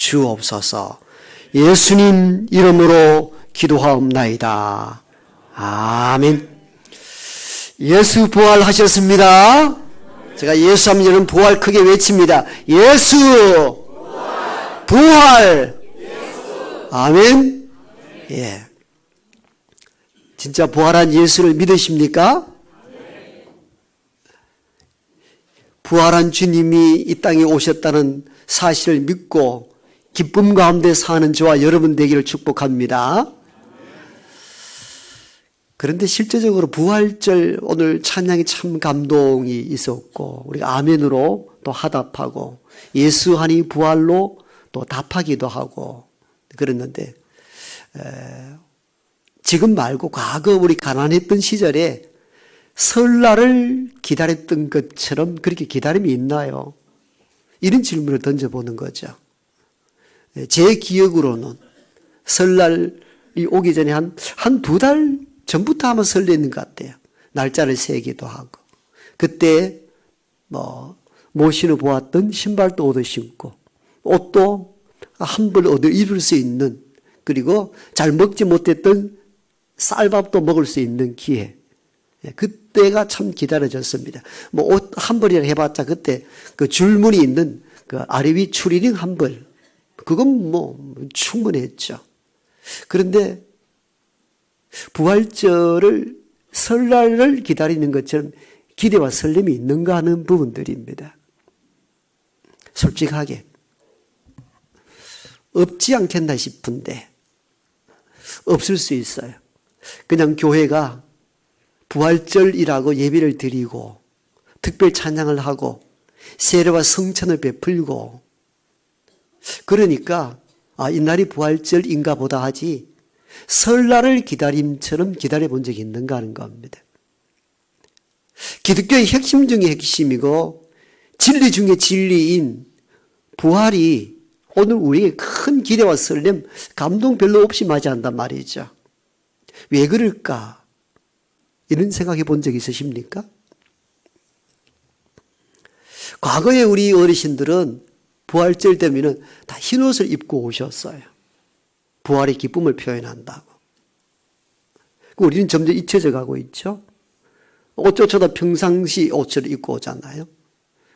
주옵소서. 예수님 이름으로 기도하옵나이다. 아멘. 예수 부활하셨습니다. 제가 예수 하면 여러분 부활 크게 외칩니다. 예수 부활. 아멘. 예. 진짜 부활한 예수를 믿으십니까? 부활한 주님이 이 땅에 오셨다는 사실을 믿고 기쁨 가운데 사는 저와 여러분 되기를 축복합니다. 그런데 실제적으로 부활절 오늘 찬양이 참 감동이 있었고 우리가 아멘으로 또 화답하고 예수하니 부활로 또 답하기도 하고 그랬는데 지금 말고 과거 우리 가난했던 시절에 설날을 기다렸던 것처럼 그렇게 기다림이 있나요? 이런 질문을 던져보는 거죠. 제 기억으로는 설날이 오기 전에 한 두 달 전부터 아마 설레는 것 같아요. 날짜를 세기도 하고. 그때 모신을 보았던 신발도 얻어 신고 옷도 한 벌 얻어 입을 수 있는 그리고 잘 먹지 못했던 쌀밥도 먹을 수 있는 기회. 그때가 참 기다려졌습니다. 옷 한 벌이라 해봤자 그때 그 줄무늬 있는 그 아래 위 추리닝 한 벌. 그건 충분했죠. 그런데 부활절을 설날을 기다리는 것처럼 기대와 설렘이 있는가 하는 부분들입니다. 솔직하게 없지 않겠나 싶은데 없을 수 있어요. 그냥 교회가 부활절이라고 예배를 드리고 특별 찬양을 하고 세례와 성찬을 베풀고 그러니까 이날이 부활절인가 보다 하지 설날을 기다림처럼 기다려본 적이 있는가 하는 겁니다. 기독교의 핵심 중에 핵심이고 진리 중에 진리인 부활이 오늘 우리에게 큰 기대와 설렘, 감동 별로 없이 맞이한단 말이죠. 왜 그럴까? 이런 생각해 본 적 있으십니까? 과거에 우리 어르신들은 부활절 되면은 다 흰옷을 입고 오셨어요. 부활의 기쁨을 표현한다고. 우리는 점점 잊혀져 가고 있죠. 옷조차도 평상시 옷을 입고 오잖아요.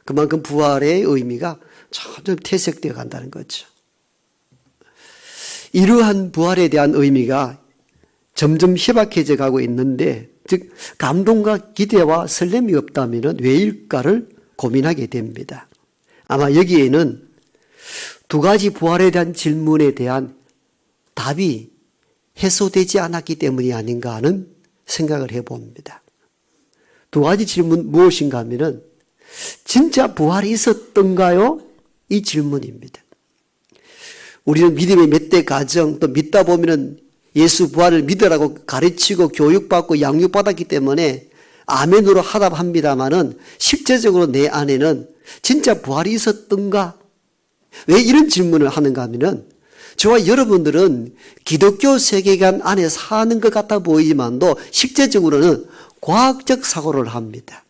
그만큼 부활의 의미가 점점 퇴색되어 간다는 거죠. 이러한 부활에 대한 의미가 점점 희박해져 가고 있는데 즉 감동과 기대와 설렘이 없다면 왜일까를 고민하게 됩니다. 아마 여기에는 두 가지 부활에 대한 질문에 대한 답이 해소되지 않았기 때문이 아닌가 하는 생각을 해봅니다. 두 가지 질문 무엇인가 하면은 진짜 부활이 있었던가요? 이 질문입니다. 우리는 믿음의 몇 대 가정 또 믿다 보면은 예수 부활을 믿으라고 가르치고 교육받고 양육받았기 때문에 아멘으로 화답합니다마는 실제적으로 내 안에는 진짜 부활이 있었던가? 왜 이런 질문을 하는가 하면은 저와 여러분들은 기독교 세계관 안에 사는 것 같아 보이지만도 실제적으로는 과학적 사고를 합니다.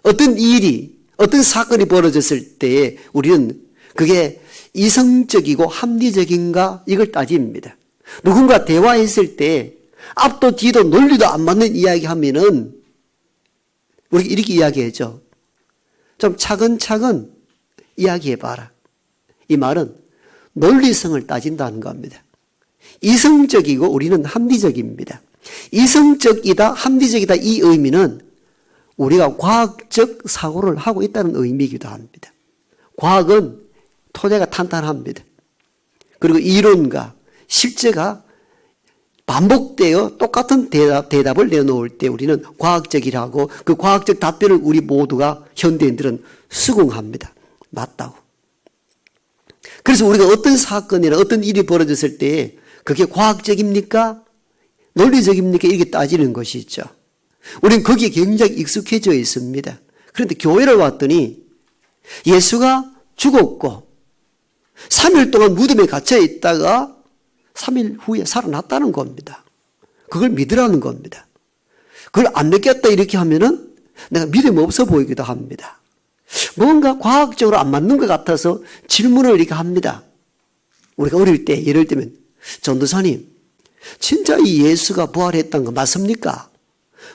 어떤 일이, 어떤 사건이 벌어졌을 때 우리는 그게 이성적이고 합리적인가 이걸 따집니다. 누군가 대화했을 때 앞도 뒤도 논리도 안 맞는 이야기 하면은 우리가 이렇게 이야기하죠. 좀 차근차근 이야기해봐라. 이 말은 논리성을 따진다는 겁니다. 이성적이고 우리는 합리적입니다. 이성적이다, 합리적이다 이 의미는 우리가 과학적 사고를 하고 있다는 의미이기도 합니다. 과학은 토대가 탄탄합니다. 그리고 이론과 실제가 반복되어 똑같은 대답을 내놓을 때 우리는 과학적이라고 그 과학적 답변을 우리 모두가 현대인들은 수긍합니다. 맞다고. 그래서 우리가 어떤 사건이나 어떤 일이 벌어졌을 때 그게 과학적입니까? 논리적입니까? 이렇게 따지는 것이죠. 우리는 거기에 굉장히 익숙해져 있습니다. 그런데 교회를 왔더니 예수가 죽었고 3일 동안 무덤에 갇혀 있다가 3일 후에 살아났다는 겁니다. 그걸 믿으라는 겁니다. 그걸 안 믿겠다 이렇게 하면은 내가 믿음 없어 보이기도 합니다. 뭔가 과학적으로 안 맞는 것 같아서 질문을 이렇게 합니다. 우리가 어릴 때 예를 들면 전도사님 진짜 이 예수가 부활했던 거 맞습니까?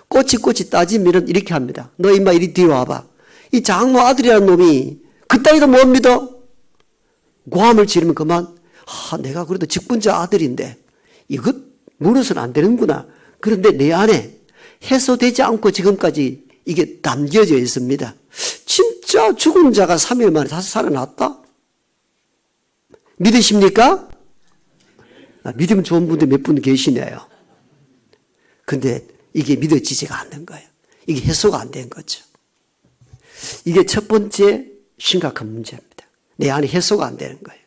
꼬치꼬치 따지면 이렇게 합니다. 너 임마 이리 뒤로 와봐. 이 장로 아들이라는 놈이 그따위도 못 믿어? 고함을 지르면 그만. 내가 그래도 직분자 아들인데 이것 무너서는 안 되는구나. 그런데 내 안에 해소되지 않고 지금까지 이게 담겨져 있습니다. 진짜 죽은 자가 3일 만에 다시 살아났다? 믿으십니까? 믿으면 좋은 분들 몇 분 계시네요. 근데 이게 믿어지지가 않는 거예요. 이게 해소가 안 된 거죠. 이게 첫 번째 심각한 문제입니다. 내 안에 해소가 안 되는 거예요.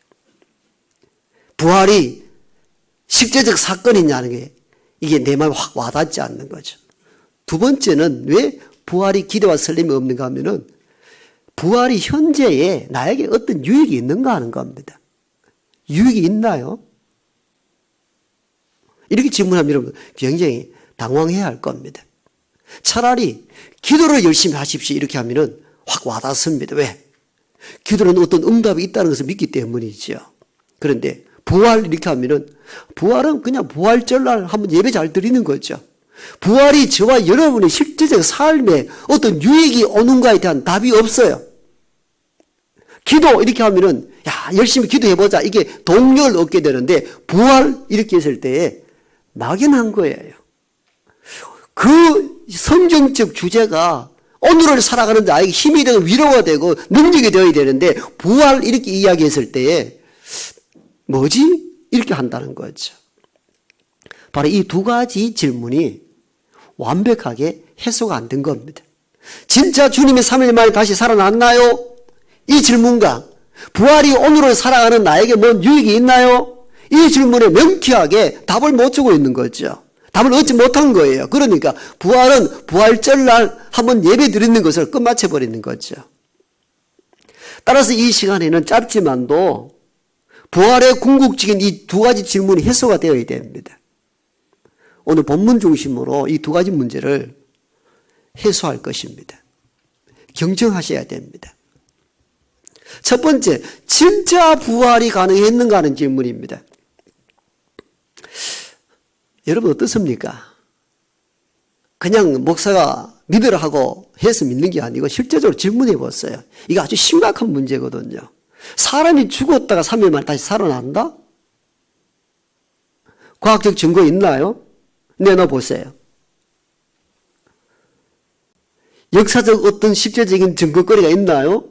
부활이 실제적 사건이냐는 게 이게 내 마음에 확 와닿지 않는 거죠. 두 번째는 왜 부활이 기대와 설렘이 없는가 하면은 부활이 현재에 나에게 어떤 유익이 있는가 하는 겁니다. 유익이 있나요? 이렇게 질문하면 여러분 굉장히 당황해야 할 겁니다. 차라리 기도를 열심히 하십시오 이렇게 하면은 확 와닿습니다. 왜? 기도는 어떤 응답이 있다는 것을 믿기 때문이죠. 그런데 부활 이렇게 하면은 부활은 그냥 부활절날 한번 예배 잘 드리는 거죠. 부활이 저와 여러분의 실제적 삶에 어떤 유익이 오는가에 대한 답이 없어요. 기도 이렇게 하면은 열심히 기도해보자 이게 동력을 얻게 되는데 부활 이렇게 했을 때에 막연한 거예요. 그 성경적 주제가 오늘을 살아가는 나에게 힘이 되고 위로가 되고 능력이 되어야 되는데 부활 이렇게 이야기했을 때에 뭐지? 이렇게 한다는 거죠. 바로 이 두 가지 질문이 완벽하게 해소가 안 된 겁니다. 진짜 주님이 3일 만에 다시 살아났나요? 이 질문과 부활이 오늘을 살아가는 나에게 뭔 유익이 있나요? 이 질문에 명쾌하게 답을 못 주고 있는 거죠. 답을 얻지 못한 거예요. 그러니까 부활은 부활절날 한번 예배 드리는 것을 끝마쳐버리는 거죠. 따라서 이 시간에는 짧지만도 부활의 궁극적인 이 두 가지 질문이 해소가 되어야 됩니다. 오늘 본문 중심으로 이 두 가지 문제를 해소할 것입니다. 경청하셔야 됩니다. 첫 번째, 진짜 부활이 가능했는가 하는 질문입니다. 여러분 어떻습니까? 그냥 목사가 믿으라 하고 해서 믿는 게 아니고 실제적으로 질문해 보세요. 이거 아주 심각한 문제거든요. 사람이 죽었다가 3일 만에 다시 살아난다? 과학적 증거 있나요? 내놔보세요. 역사적 어떤 실제적인 증거거리가 있나요?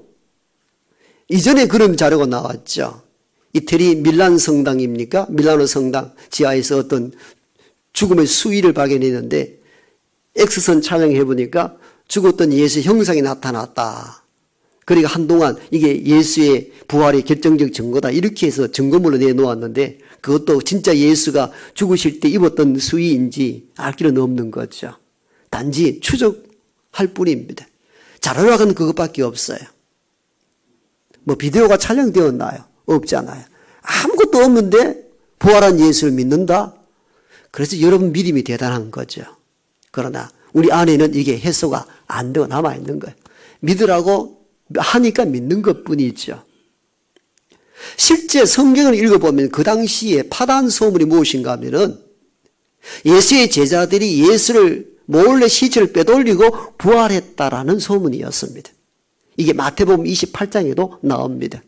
이전에 그런 자료가 나왔죠. 이태리 밀란 성당입니까? 밀라노 성당 지하에서 어떤 죽음의 수위를 발견했는데 X선 촬영해 보니까 죽었던 예수 형상이 나타났다. 그러니까 한동안 이게 예수의 부활의 결정적 증거다 이렇게 해서 증거물로 내놓았는데 그것도 진짜 예수가 죽으실 때 입었던 수위인지 알 길은 없는 거죠. 단지 추적할 뿐입니다. 자료락은 그것밖에 없어요. 뭐 비디오가 촬영되었나요? 없잖아요. 아무것도 없는데 부활한 예수를 믿는다? 그래서 여러분 믿음이 대단한 거죠. 그러나 우리 안에는 이게 해소가 안 되고 남아있는 거예요. 믿으라고 하니까 믿는 것뿐이죠. 실제 성경을 읽어보면 그 당시에 파단 소문이 무엇인가 하면은 예수의 제자들이 예수를 몰래 시체를 빼돌리고 부활했다라는 소문이었습니다. 이게 마태복음 28장에도 나옵니다.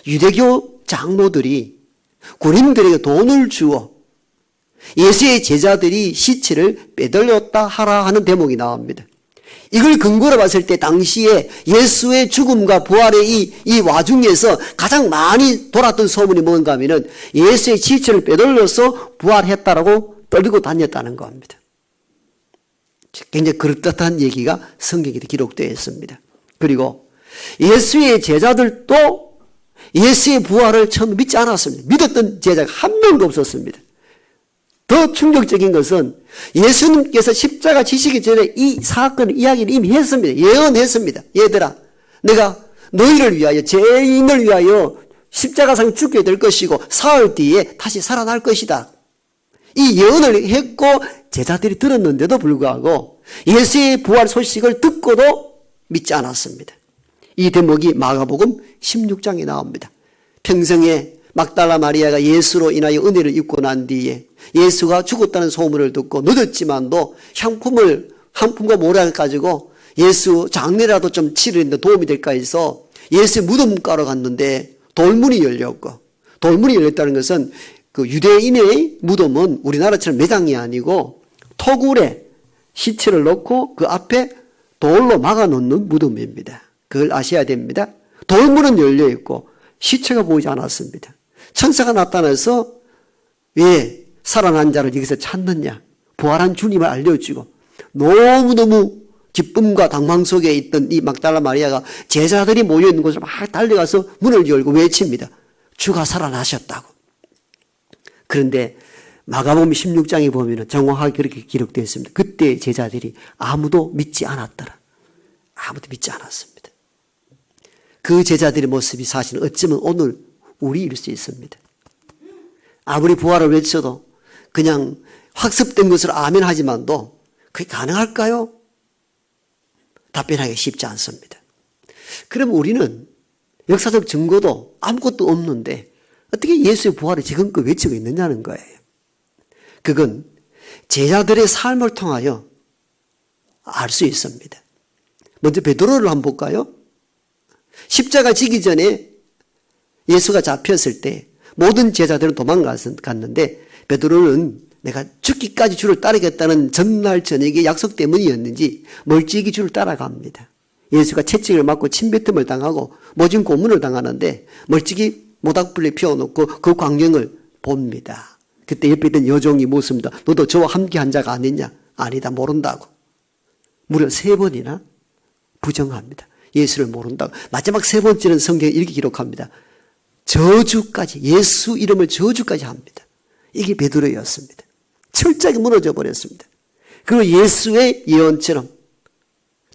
유대교 장로들이 군인들에게 돈을 주어 예수의 제자들이 시체를 빼돌렸다 하라 하는 대목이 나옵니다. 이걸 근거로 봤을 때 당시에 예수의 죽음과 부활의 이 와중에서 가장 많이 돌았던 소문이 뭔가 하면은 예수의 시체를 빼돌려서 부활했다라고 떨리고 다녔다는 겁니다. 굉장히 그럴듯한 얘기가 성경에 기록되어 있습니다. 그리고 예수의 제자들도 예수의 부활을 처음 믿지 않았습니다. 믿었던 제자가 한 명도 없었습니다. 더 충격적인 것은 예수님께서 십자가 지시기 전에 이 사건 이야기를 이미 했습니다. 예언했습니다. 얘들아, 내가 너희를 위하여 죄인을 위하여 십자가상 죽게 될 것이고 사흘 뒤에 다시 살아날 것이다. 이 예언을 했고 제자들이 들었는데도 불구하고 예수의 부활 소식을 듣고도 믿지 않았습니다. 이 대목이 마가복음 16장에 나옵니다. 평생에 막달라 마리아가 예수로 인하여 은혜를 입고 난 뒤에 예수가 죽었다는 소문을 듣고 늦었지만도 한 푼과 모략을 가지고 예수 장례라도 좀 치르는데 도움이 될까 해서 예수의 무덤가로 갔는데 돌문이 열렸고, 돌문이 열렸다는 것은 그 유대인의 무덤은 우리나라처럼 매장이 아니고 토굴에 시체를 넣고 그 앞에 돌로 막아놓는 무덤입니다. 그걸 아셔야 됩니다. 돌문은 열려 있고 시체가 보이지 않았습니다. 천사가 나타나서 왜 살아난 자를 여기서 찾느냐, 부활한 주님을 알려주고, 너무너무 기쁨과 당황 속에 있던 이 막달라 마리아가 제자들이 모여있는 곳을 막 달려가서 문을 열고 외칩니다. 주가 살아나셨다고. 그런데 마가복음 16장에 보면 정확하게 그렇게 기록되어 있습니다. 그때 제자들이 아무도 믿지 않았더라. 아무도 믿지 않았습니다. 그 제자들의 모습이 사실은 어쩌면 오늘 우리일 수 있습니다. 아무리 부활을 외쳐도 그냥 학습된 것으로 아멘 하지만도 그게 가능할까요? 답변하기 쉽지 않습니다. 그럼 우리는 역사적 증거도 아무것도 없는데 어떻게 예수의 부활을 지금껏 외치고 있느냐는 거예요. 그건 제자들의 삶을 통하여 알 수 있습니다. 먼저 베드로를 한번 볼까요? 십자가 지기 전에 예수가 잡혔을 때 모든 제자들은 도망갔는데 베드로는 내가 죽기까지 주를 따르겠다는 전날 저녁에 약속 때문이었는지 멀찍이 주를 따라갑니다. 예수가 채찍을 맞고 침뱉음을 당하고 모진 고문을 당하는데 멀찍이 모닥불에 피워놓고 그 광경을 봅니다. 그때 옆에 있던 여종이 묻습니다. 너도 저와 함께 한 자가 아니냐? 아니다, 모른다고. 무려 3번이나 부정합니다. 예수를 모른다고. 마지막 3번째는 성경에 이렇게 기록합니다. 저주까지, 예수 이름을 저주까지 합니다. 이게 베드로였습니다. 철저하게 무너져 버렸습니다. 그리고 예수의 예언처럼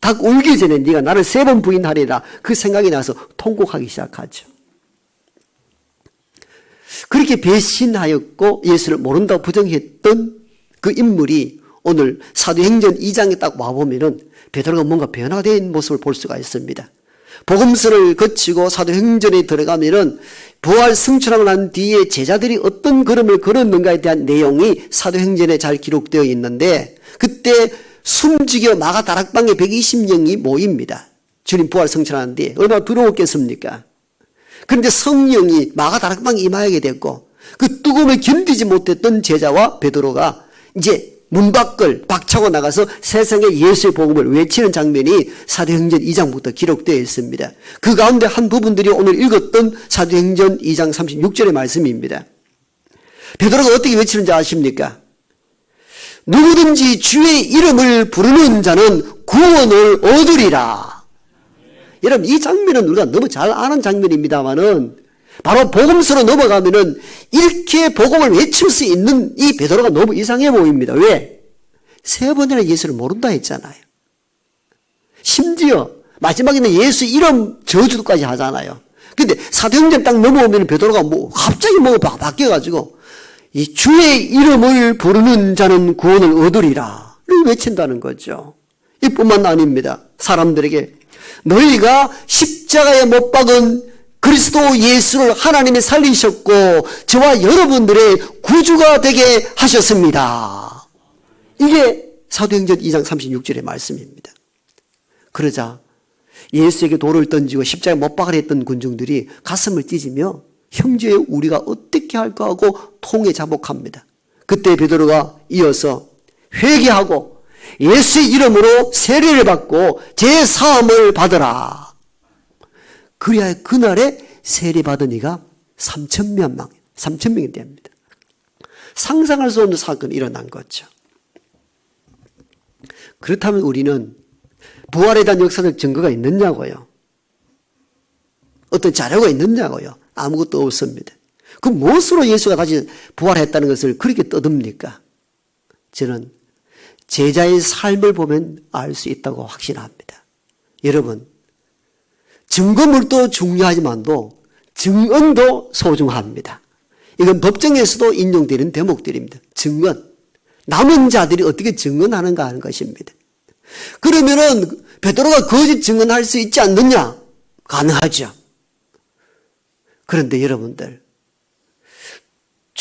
닭 울기 전에 네가 나를 3번 부인하리라, 그 생각이 나서 통곡하기 시작하죠. 그렇게 배신하였고 예수를 모른다고 부정했던 그 인물이 오늘 사도행전 2장에 딱 와보면은 베드로가 뭔가 변화된 모습을 볼 수가 있습니다. 복음서를 거치고 사도행전에 들어가면은 부활 승천하고 난 뒤에 제자들이 어떤 걸음을 걸었는가에 대한 내용이 사도행전에 잘 기록되어 있는데, 그때 숨지겨 마가 다락방에 120명이 모입니다. 주님 부활 승천하는 뒤에 얼마나 두려웠겠습니까? 그런데 성령이 마가 다락방에 임하게 됐고 그 뜨거움을 견디지 못했던 제자와 베드로가 이제 문 밖을 박차고 나가서 세상에 예수의 복음을 외치는 장면이 사도행전 2장부터 기록되어 있습니다. 그 가운데 한 부분들이 오늘 읽었던 사도행전 2장 36절의 말씀입니다. 베드로가 어떻게 외치는지 아십니까? 누구든지 주의 이름을 부르는 자는 구원을 얻으리라. 여러분, 이 장면은 우리가 너무 잘 아는 장면입니다만은 바로 복음서로 넘어가면은 이렇게 복음을 외칠 수 있는 이 베드로가 너무 이상해 보입니다. 왜? 3번이나 예수를 모른다 했잖아요. 심지어 마지막에는 예수 이름 저주도까지 하잖아요. 근데 사도행전 딱 넘어오면 베드로가 갑자기 바뀌어가지고 이 주의 이름을 부르는 자는 구원을 얻으리라 를 외친다는 거죠. 이뿐만 아닙니다. 사람들에게 너희가 십자가에 못 박은 그리스도 예수를 하나님이 살리셨고 저와 여러분들의 구주가 되게 하셨습니다. 이게 사도행전 2장 36절의 말씀입니다. 그러자 예수에게 돌을 던지고 십자가에 못 박으려 했던 군중들이 가슴을 찢으며 형제 우리가 어떻게 할까 하고 통에 자복합니다. 그때 베드로가 이어서 회개하고 예수의 이름으로 세례를 받고 제사함을 받으라. 그래야 그날에 세례받은 이가 3,000명이 됩니다. 상상할 수 없는 사건이 일어난 거죠. 그렇다면 우리는 부활에 대한 역사적 증거가 있느냐고요? 어떤 자료가 있느냐고요? 아무것도 없습니다. 그 무엇으로 예수가 다시 부활했다는 것을 그렇게 떠듭니까? 저는 제자의 삶을 보면 알 수 있다고 확신합니다. 여러분, 증거물도 중요하지만도 증언도 소중합니다. 이건 법정에서도 인용되는 대목들입니다. 증언. 남은 자들이 어떻게 증언하는가 하는 것입니다. 그러면은 베드로가 거짓 증언할 수 있지 않느냐? 가능하죠. 그런데 여러분들,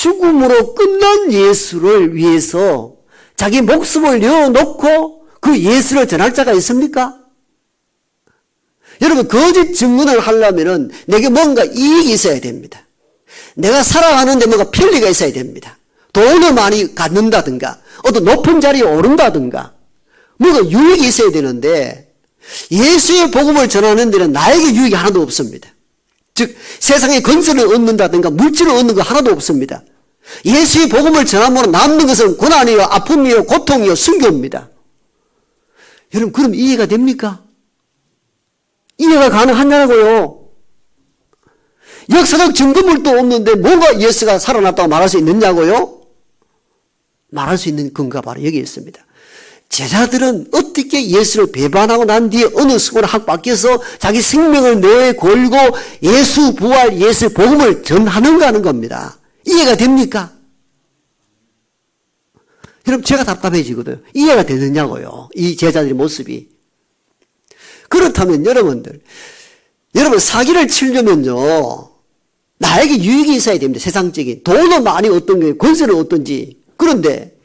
죽음으로 끝난 예수를 위해서 자기 목숨을 내어놓고 그 예수를 전할 자가 있습니까? 여러분, 거짓 증언을 하려면 내게 뭔가 이익이 있어야 됩니다. 내가 살아가는데 뭔가 편리가 있어야 됩니다. 돈을 많이 갖는다든가 어떤 높은 자리에 오른다든가 뭔가 유익이 있어야 되는데 예수의 복음을 전하는 데는 나에게 유익이 하나도 없습니다. 즉 세상에 건설을 얻는다든가 물질을 얻는 거 하나도 없습니다. 예수의 복음을 전함으로 남는 것은 고난이요 아픔이요 고통이요 순교입니다. 여러분, 그럼 이해가 됩니까? 이해가 가능하냐고요. 역사적 증거물도 없는데 뭐가 예수가 살아났다고 말할 수 있느냐고요? 말할 수 있는 근거가 바로 여기 있습니다. 제자들은 어떻게 예수를 배반하고 난 뒤에 어느 순간 확 바뀌어서 자기 생명을 내걸고 예수 부활, 예수 복음을 전하는가 하는 겁니다. 이해가 됩니까? 여러분, 제가 답답해지거든요. 이해가 되느냐고요. 이 제자들의 모습이. 그렇다면 여러분 사기를 치려면요 나에게 유익이 있어야 됩니다. 세상적인 돈을 많이 얻던 게 권세를 얻든지. 그런데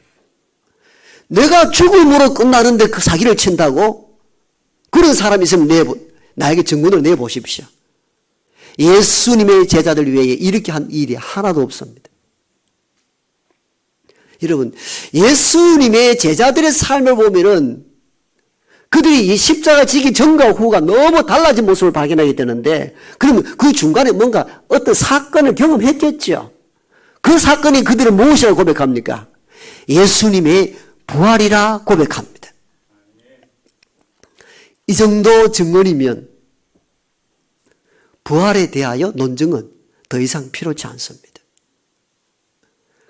내가 죽음으로 끝나는데 그 사기를 친다고? 그런 사람이 있으면 나에게 증언을 내보십시오. 예수님의 제자들 외에 이렇게 한 일이 하나도 없습니다. 여러분, 예수님의 제자들의 삶을 보면은 그들이 이 십자가 지기 전과 후가 너무 달라진 모습을 발견하게 되는데, 그러면 그 중간에 뭔가 어떤 사건을 경험했겠죠. 그 사건이 그들을 무엇이라고 고백합니까? 예수님의 부활이라 고백합니다. 이 정도 증언이면 부활에 대하여 논증은 더 이상 필요치 않습니다.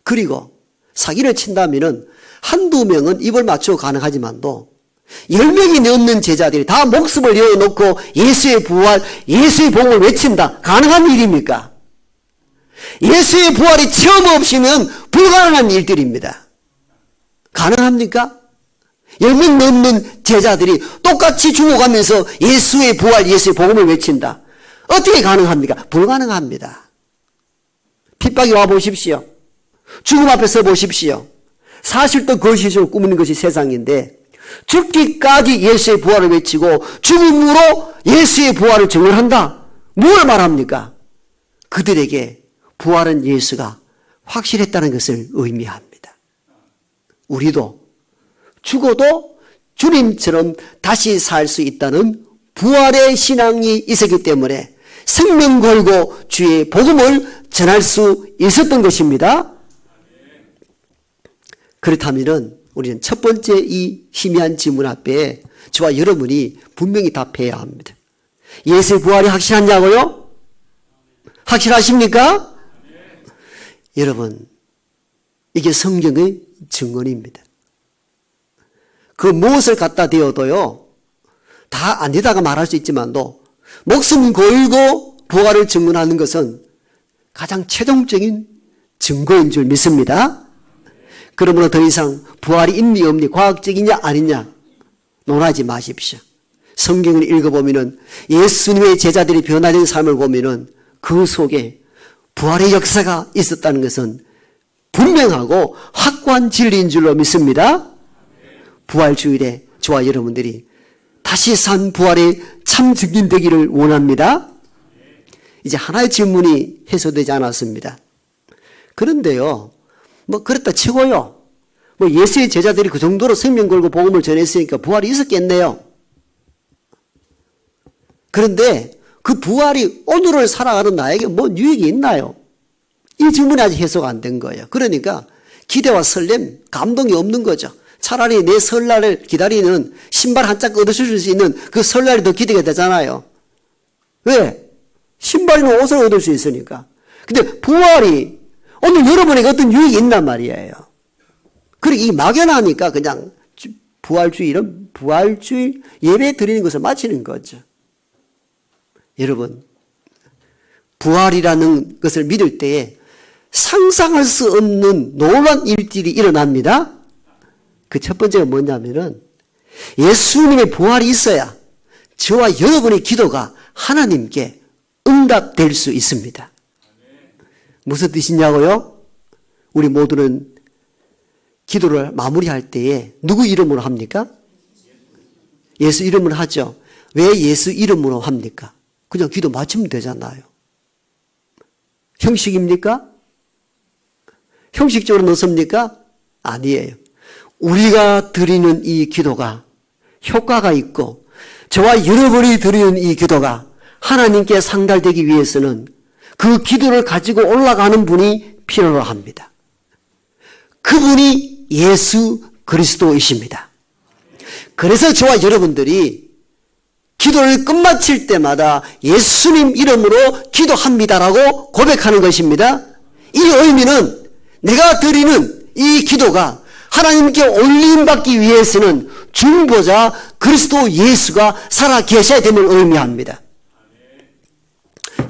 그리고 사기를 친다면 한두 명은 입을 맞추어 가능하지만도 10명이 넘는 제자들이 다 목숨을 내어놓고 예수의 부활, 예수의 복음을 외친다. 가능한 일입니까? 예수의 부활이 처음 없이는 불가능한 일들입니다. 가능합니까? 10명 넘는 제자들이 똑같이 죽어가면서 예수의 부활, 예수의 복음을 외친다. 어떻게 가능합니까? 불가능합니다. 핍박이 와 보십시오. 죽음 앞에 서 보십시오. 사실도 거짓으로 꾸미는 것이 세상인데 죽기까지 예수의 부활을 외치고 죽음으로 예수의 부활을 증언한다. 뭘 말합니까? 그들에게 부활은 예수가 확실했다는 것을 의미합니다. 우리도 죽어도 주님처럼 다시 살 수 있다는 부활의 신앙이 있었기 때문에 생명 걸고 주의 복음을 전할 수 있었던 것입니다. 그렇다면 우리는 첫 번째 이 희미한 질문 앞에 저와 여러분이 분명히 답해야 합니다. 예수의 부활이 확실하냐고요? 확실하십니까? 여러분, 이게 성경의 증언입니다. 그 무엇을 갖다 대어도요, 다 아니다가 말할 수 있지만도 목숨 걸고 부활을 증언하는 것은 가장 최종적인 증거인 줄 믿습니다. 그러므로 더 이상 부활이 있니 없니, 과학적이냐 아니냐 논하지 마십시오. 성경을 읽어보면 예수님의 제자들이 변화된 삶을 보면 그 속에 부활의 역사가 있었다는 것은 분명하고 확고한 진리인 줄로 믿습니다. 부활주일에 저와 여러분들이 다시 산 부활의 참 증인 되기를 원합니다. 이제 하나의 질문이 해소되지 않았습니다. 그런데요, 그렇다 치고요, 예수의 제자들이 그 정도로 생명 걸고 복음을 전했으니까 부활이 있었겠네요. 그런데 그 부활이 오늘을 살아가는 나에게 뭔 유익이 있나요? 이 질문이 아직 해소가 안 된 거예요. 그러니까 기대와 설렘, 감동이 없는 거죠. 차라리 내 설날을 기다리는 신발 한 짝 얻으실 수 있는 그 설날이 더 기대가 되잖아요. 왜? 신발이나 옷을 얻을 수 있으니까. 근데 부활이 오늘 여러분에게 어떤 유익이 있단 말이에요. 그리고 이 막연하니까 그냥 부활주일은 부활주일 예배 드리는 것을 마치는 거죠. 여러분, 부활이라는 것을 믿을 때에 상상할 수 없는 놀라운 일들이 일어납니다. 그 첫 번째가 뭐냐면은 예수님의 부활이 있어야 저와 여러분의 기도가 하나님께 응답될 수 있습니다. 무슨 뜻이냐고요? 우리 모두는 기도를 마무리할 때에 누구 이름으로 합니까? 예수 이름으로 하죠. 왜 예수 이름으로 합니까? 그냥 기도 마치면 되잖아요. 형식입니까? 형식적으로 넣습니까? 아니에요. 우리가 드리는 이 기도가 효과가 있고 저와 여러분이 드리는 이 기도가 하나님께 상달되기 위해서는 그 기도를 가지고 올라가는 분이 필요로 합니다. 그분이 예수 그리스도이십니다. 그래서 저와 여러분들이 기도를 끝마칠 때마다 예수님 이름으로 기도합니다라고 고백하는 것입니다. 이 의미는 내가 드리는 이 기도가 하나님께 올림받기 위해서는 중보자 그리스도 예수가 살아 계셔야 됨을 의미합니다.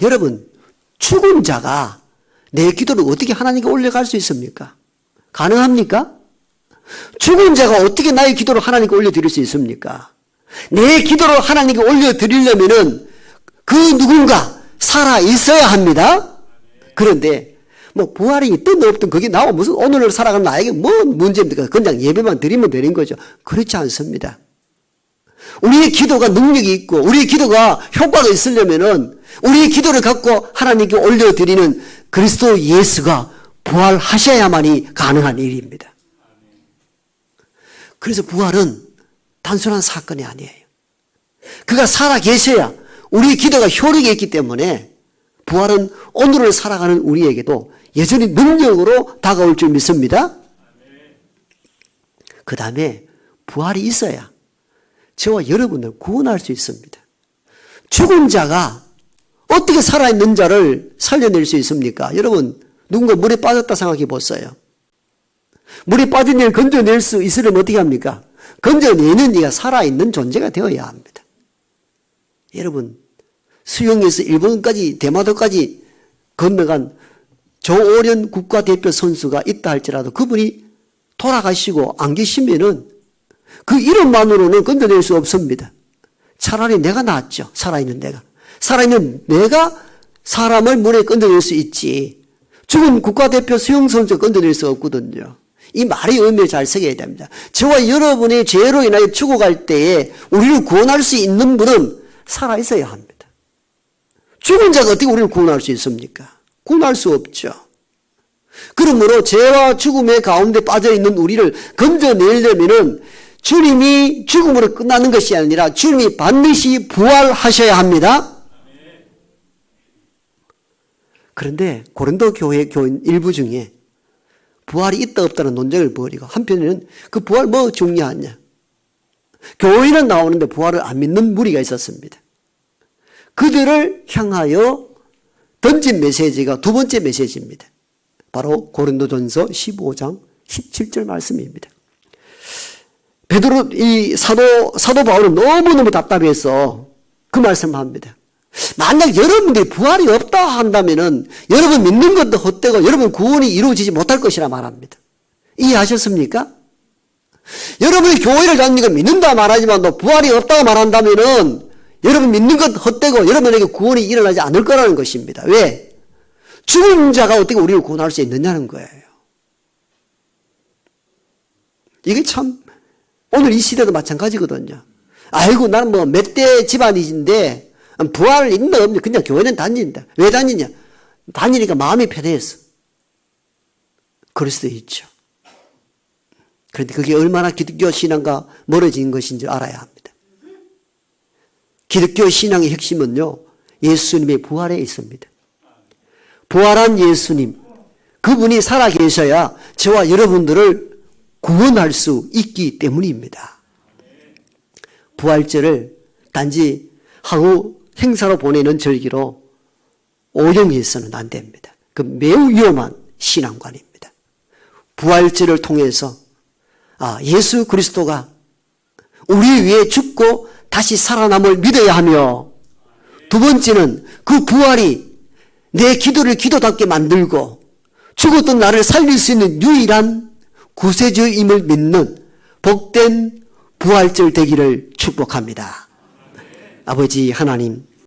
여러분, 죽은 자가 내 기도를 어떻게 하나님께 올려갈 수 있습니까? 가능합니까? 죽은 자가 어떻게 나의 기도를 하나님께 올려드릴 수 있습니까? 내 기도를 하나님께 올려드리려면은 그 누군가 살아 있어야 합니다. 그런데 뭐 부활이 있든 없든 그게 나와 무슨 오늘을 살아가는 나에게 뭔 문제입니까? 그냥 예배만 드리면 되는 거죠. 그렇지 않습니다. 우리의 기도가 능력이 있고 우리의 기도가 효과가 있으려면은 우리의 기도를 갖고 하나님께 올려드리는 그리스도 예수가 부활하셔야만이 가능한 일입니다. 그래서 부활은 단순한 사건이 아니에요. 그가 살아 계셔야 우리의 기도가 효력이 있기 때문에 부활은 오늘을 살아가는 우리에게도 여전히 능력으로 다가올 줄 믿습니다. 그 다음에 부활이 있어야 저와 여러분을 구원할 수 있습니다. 죽은 자가 어떻게 살아있는 자를 살려낼 수 있습니까? 여러분, 누군가 물에 빠졌다 생각해 보세요. 물에 빠진 일을 건져낼 수 있으려면 어떻게 합니까? 건져내는 이가 살아있는 존재가 되어야 합니다. 여러분, 수영에서 일본까지 대마도까지 건너간 조오련 국가대표 선수가 있다 할지라도 그분이 돌아가시고 안 계시면은 그 이름만으로는 건져낼 수 없습니다. 차라리 내가 낫죠. 살아있는 내가. 살아있는 내가 사람을 물에 건져낼 수 있지. 죽은 국가대표 수영 선수가 건져낼 수 없거든요. 이 말의 의미를 잘 새겨야 됩니다. 저와 여러분의 죄로 인하여 죽어갈 때에 우리를 구원할 수 있는 분은 살아있어야 합니다. 죽은 자가 어떻게 우리를 구원할 수 있습니까? 구원할 수 없죠. 그러므로 죄와 죽음의 가운데 빠져있는 우리를 건져내려면은 주님이 죽음으로 끝나는 것이 아니라 주님이 반드시 부활하셔야 합니다. 그런데 고린도 교회 교인 일부 중에 부활이 있다 없다는 논쟁을 벌이고 한편에는 그 부활 뭐 중요하냐. 교회는 나오는데 부활을 안 믿는 무리가 있었습니다. 그들을 향하여 던진 메시지가 두 번째 메시지입니다. 바로 고린도전서 15장 17절 말씀입니다. 베드로 이 사도 바울은 너무너무 답답해서 그 말씀을 합니다. 만약 여러분들이 부활이 없다 한다면은 여러분 믿는 것도 헛되고 여러분 구원이 이루어지지 못할 것이라 말합니다. 이해하셨습니까? 여러분이 교회를 다니는 걸 믿는다 말하지만 또 부활이 없다고 말한다면은 여러분 믿는 것 헛되고 여러분에게 구원이 일어나지 않을 거라는 것입니다. 왜? 죽은 자가 어떻게 우리를 구원할 수 있느냐는 거예요. 이게 참 오늘 이 시대도 마찬가지거든요. 아이고 나는 뭐 몇 대 집안인데 부활 있나 없냐 그냥 교회는 다닌다. 왜 다니냐? 다니니까 마음이 편해서. 그럴 수도 있죠. 그런데 그게 얼마나 기독교 신앙과 멀어진 것인지 알아야 합니다. 기독교 신앙의 핵심은요, 예수님의 부활에 있습니다. 부활한 예수님, 그분이 살아계셔야 저와 여러분들을 구원할 수 있기 때문입니다. 부활절을 단지 하루 행사로 보내는 절기로 오용해서는 안 됩니다. 그 매우 위험한 신앙관입니다. 부활절을 통해서 예수 그리스도가 우리 위해 죽고 다시 살아남을 믿어야 하며 두 번째는 그 부활이 내 기도를 기도답게 만들고 죽었던 나를 살릴 수 있는 유일한 구세주임을 믿는 복된 부활절 되기를 축복합니다. 아버지 하나님,